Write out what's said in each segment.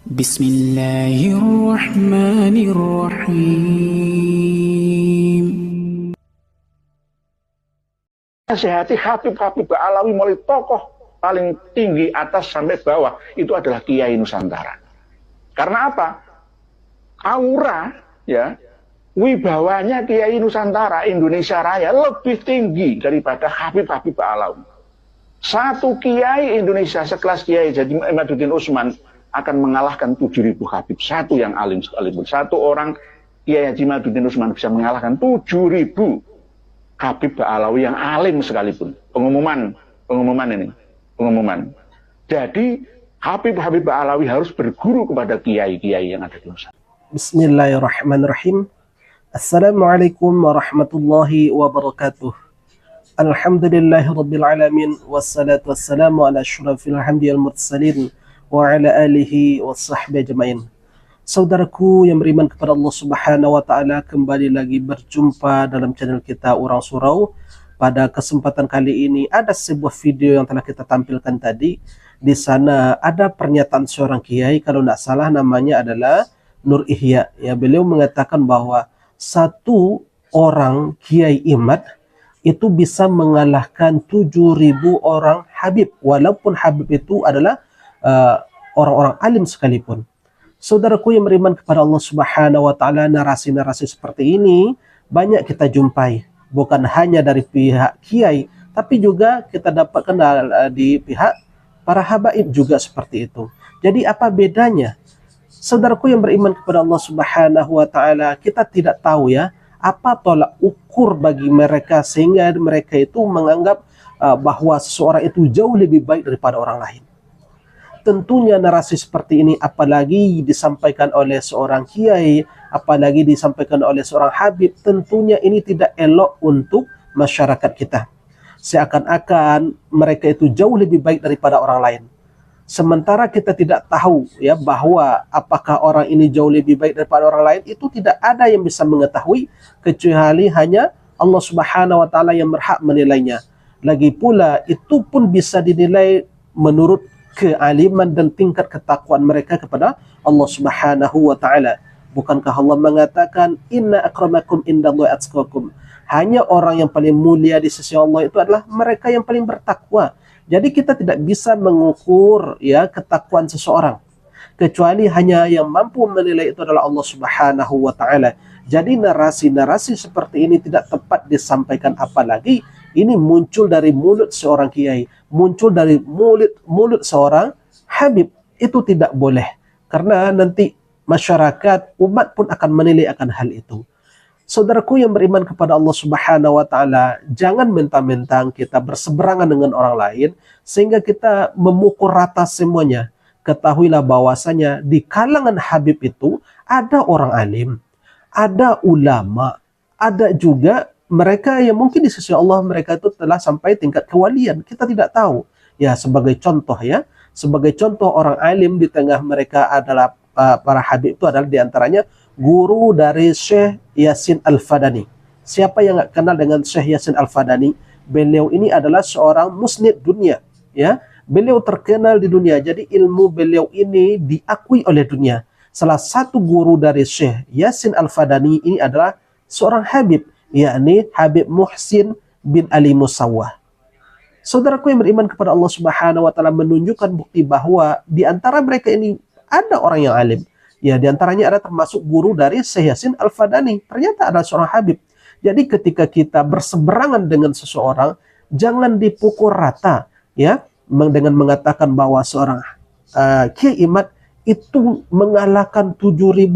Bismillahirrahmanirrahim. Nasihati Habib Alawi mulai tokoh paling tinggi atas sampai bawah itu adalah Kiai Nusantara. Karena apa? Aura, ya, wibawanya Kiai Nusantara Indonesia Raya lebih tinggi daripada Habib Alawi. Satu Kiai Indonesia sekelas Kiai Haji Imaduddin Utsman akan mengalahkan 7.000 Habib. Satu yang alim sekalipun. Satu orang Kiai Haji Imaduddin Utsman bisa mengalahkan 7.000 Habib Alawi yang alim sekalipun. Pengumuman ini. Jadi Habib Alawi harus berguru kepada kiai-kiai yang ada di Nusantara. Bismillahirrahmanirrahim. Assalamualaikum warahmatullahi wabarakatuh. Alhamdulillahirabbil alamin wassalatu wassalamu ala asyrafil anbiya'il mursalin wa ala alihi washabbihi ajmain. Saudaraku yang beriman kepada Allah Subhanahu wa taala, kembali lagi berjumpa dalam channel kita Orang Surau. Pada kesempatan kali ini ada sebuah video yang telah kita tampilkan tadi. Di sana ada pernyataan seorang kiai, kalau tidak salah namanya adalah Nur Ihya. Ya, beliau mengatakan bahwa satu orang Kiai Imad itu bisa mengalahkan 7.000 orang Habib, walaupun Habib itu adalah orang-orang alim sekalipun. Saudaraku yang beriman kepada Allah Subhanahu wa taala, narasi-narasi seperti ini banyak kita jumpai, bukan hanya dari pihak kiai, tapi juga kita dapatkan di pihak para habaib juga seperti itu. Jadi apa bedanya? Saudaraku yang beriman kepada Allah Subhanahu wa taala, kita tidak tahu ya apa tolak ukur bagi mereka sehingga mereka itu menganggap bahwa seseorang itu jauh lebih baik daripada orang lain. Tentunya narasi seperti ini apalagi disampaikan oleh seorang kiai, apalagi disampaikan oleh seorang habib, tentunya ini tidak elok untuk masyarakat kita. Seakan-akan mereka itu jauh lebih baik daripada orang lain. Sementara kita tidak tahu ya bahwa apakah orang ini jauh lebih baik daripada orang lain, itu tidak ada yang bisa mengetahui kecuali hanya Allah Subhanahu wa taala yang berhak menilainya. Lagi pula itu pun bisa dinilai menurut kealiman dan tingkat ketakwaan mereka kepada Allah Subhanahu wa taala. Bukankah Allah mengatakan inna akramakum indallahi atqakum? Hanya orang yang paling mulia di sisi Allah itu adalah mereka yang paling bertakwa. Jadi kita tidak bisa mengukur ya ketakwaan seseorang kecuali hanya yang mampu menilai itu adalah Allah Subhanahu wa taala. Jadi narasi-narasi seperti ini tidak tepat disampaikan, apalagi ini muncul dari mulut seorang kiai, muncul dari mulut seorang habib. Itu tidak boleh, karena nanti masyarakat, umat pun akan menilai akan hal itu. Saudaraku yang beriman kepada Allah Subhanahu wa taala, jangan mentang-mentang kita berseberangan dengan orang lain sehingga kita memukul rata semuanya. Ketahuilah bahwasanya di kalangan habib itu ada orang alim, ada ulama, ada juga mereka yang mungkin di sisi Allah mereka itu telah sampai tingkat kewalian. Kita tidak tahu. Ya, sebagai contoh ya, sebagai contoh orang alim di tengah mereka adalah para habib itu adalah diantaranya guru dari Syekh Yasin Al-Fadani. Siapa yang nggak kenal dengan Syekh Yasin Al-Fadani? Beliau ini adalah seorang musnid dunia, ya. Beliau terkenal di dunia, jadi ilmu beliau ini diakui oleh dunia. Salah satu guru dari Syekh Yasin Al-Fadani ini adalah seorang habib, yakni Habib Muhsin bin Ali Musawwah. Saudaraku yang beriman kepada Allah Subhanahu wa taala, menunjukkan bukti bahwa di antara mereka ini ada orang yang alim. Ya, di antaranya ada termasuk guru dari Syekh Yasin Al-Fadani. Ternyata ada seorang habib. Jadi ketika kita berseberangan dengan seseorang, jangan dipukul rata ya dengan mengatakan bahwa seorang Kiai Imad itu mengalahkan 7.000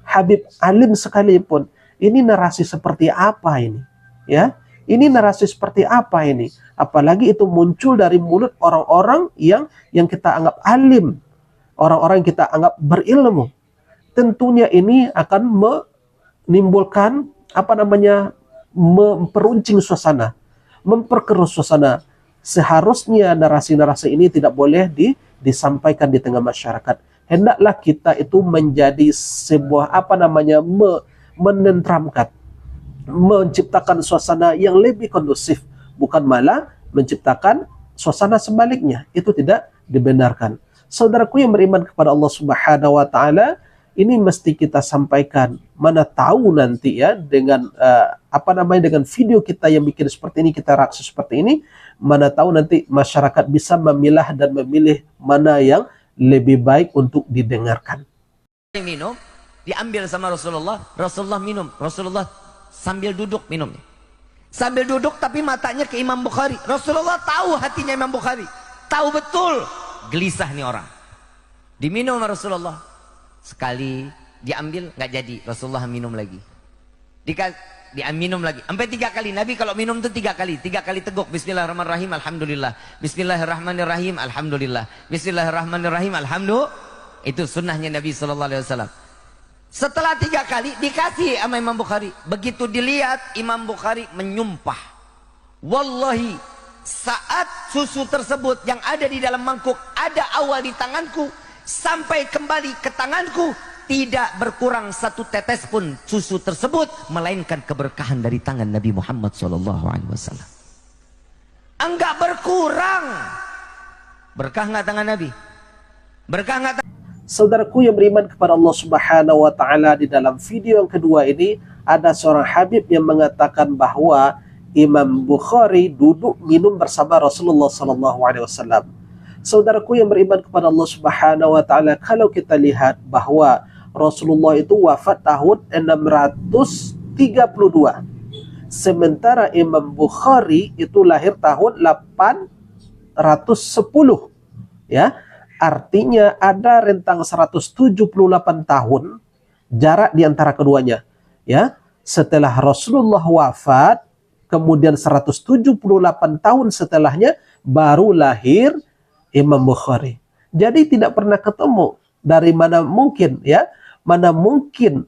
habib alim sekalipun. Ini narasi seperti apa ini? Ya, ini narasi seperti apa ini? Apalagi itu muncul dari mulut orang-orang yang kita anggap alim, orang-orang yang kita anggap berilmu. Tentunya ini akan menimbulkan memperuncing suasana, memperkeruh suasana. Seharusnya narasi-narasi ini tidak boleh disampaikan di tengah masyarakat. Hendaklah kita itu menjadi sebuah menenteramkan, menciptakan suasana yang lebih kondusif, bukan malah menciptakan suasana sebaliknya. Itu tidak dibenarkan. Saudaraku yang beriman kepada Allah Subhanahu wa taala, ini mesti kita sampaikan. Mana tahu nanti ya dengan dengan video kita yang bikin seperti ini, kita reaksi seperti ini, mana tahu nanti masyarakat bisa memilah dan memilih mana yang lebih baik untuk didengarkan. Minum diambil sama Rasulullah, Rasulullah minum, Rasulullah sambil duduk minumnya. Sambil duduk tapi matanya ke Imam Bukhari. Rasulullah tahu hatinya Imam Bukhari, tahu betul gelisah nih orang. Diminum sama Rasulullah. Sekali diambil nggak jadi, Rasulullah minum lagi. Dia minum lagi sampai 3 kali. Nabi kalau minum itu 3 kali, 3 kali teguk. Bismillahirrahmanirrahim, alhamdulillah. Bismillahirrahmanirrahim, alhamdulillah. Bismillahirrahmanirrahim, alhamdulillah. Itu sunnahnya Nabi SAW. Setelah 3 kali dikasih sama Imam Bukhari. Begitu dilihat, Imam Bukhari menyumpah, wallahi saat susu tersebut yang ada di dalam mangkuk ada awal di tanganku sampai kembali ke tanganku, tidak berkurang 1 tetes pun susu tersebut, melainkan keberkahan dari tangan Nabi Muhammad SAW. Enggak berkurang. Berkah nggak tangan Nabi? Berkah nggak? Saudaraku yang beriman kepada Allah Subhanahu wa taala, di dalam video yang kedua ini ada seorang habib yang mengatakan bahwa Imam Bukhari duduk minum bersama Rasulullah SAW. Saudaraku yang beriman kepada Allah Subhanahu wa taala, kalau kita lihat bahwa Rasulullah itu wafat tahun 632. Sementara Imam Bukhari itu lahir tahun 810. Ya. Artinya ada rentang 178 tahun jarak di antara keduanya. Ya. Setelah Rasulullah wafat, kemudian 178 tahun setelahnya baru lahir Imam Bukhari. Jadi tidak pernah ketemu. Dari mana mungkin ya? Mana mungkin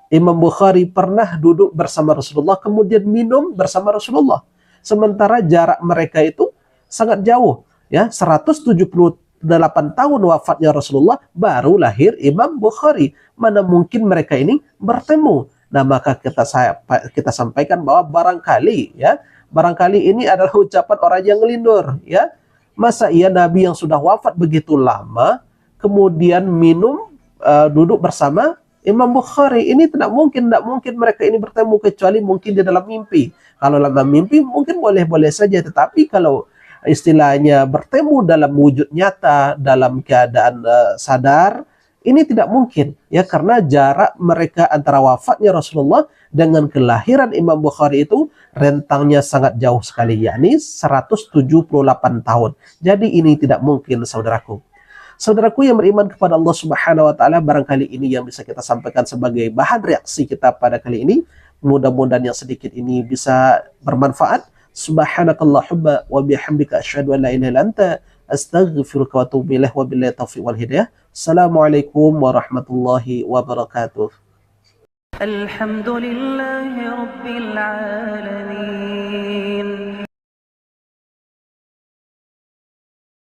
Imam Bukhari pernah duduk bersama Rasulullah kemudian minum bersama Rasulullah. Sementara jarak mereka itu sangat jauh ya, 178 tahun wafatnya Rasulullah baru lahir Imam Bukhari. Mana mungkin mereka ini bertemu. Nah, maka kita sampaikan bahwa barangkali ini adalah ucapan orang yang ngelindur ya. Masa iya Nabi yang sudah wafat begitu lama kemudian minum duduk bersama Imam Bukhari? Ini tidak mungkin mereka ini bertemu, kecuali mungkin di dalam mimpi. Kalau dalam mimpi mungkin boleh-boleh saja, tetapi kalau istilahnya bertemu dalam wujud nyata, dalam keadaan sadar, ini tidak mungkin ya, karena jarak mereka antara wafatnya Rasulullah dengan kelahiran Imam Bukhari itu rentangnya sangat jauh sekali, yakni 178 tahun. Jadi ini tidak mungkin, saudaraku. Saudaraku yang beriman kepada Allah Subhanahu wa taala, barangkali ini yang bisa kita sampaikan sebagai bahan reaksi kita pada kali ini. Mudah-mudahan yang sedikit ini bisa bermanfaat. Subhanakallahumma wa bihamdika asyhadu an la ilaha illa anta astaghfiruka wa atubu ilaik, wa billahi taufiq wal hidayah. Assalamualaikum warahmatullahi wabarakatuh. Alhamdulillahi rabbil alamin.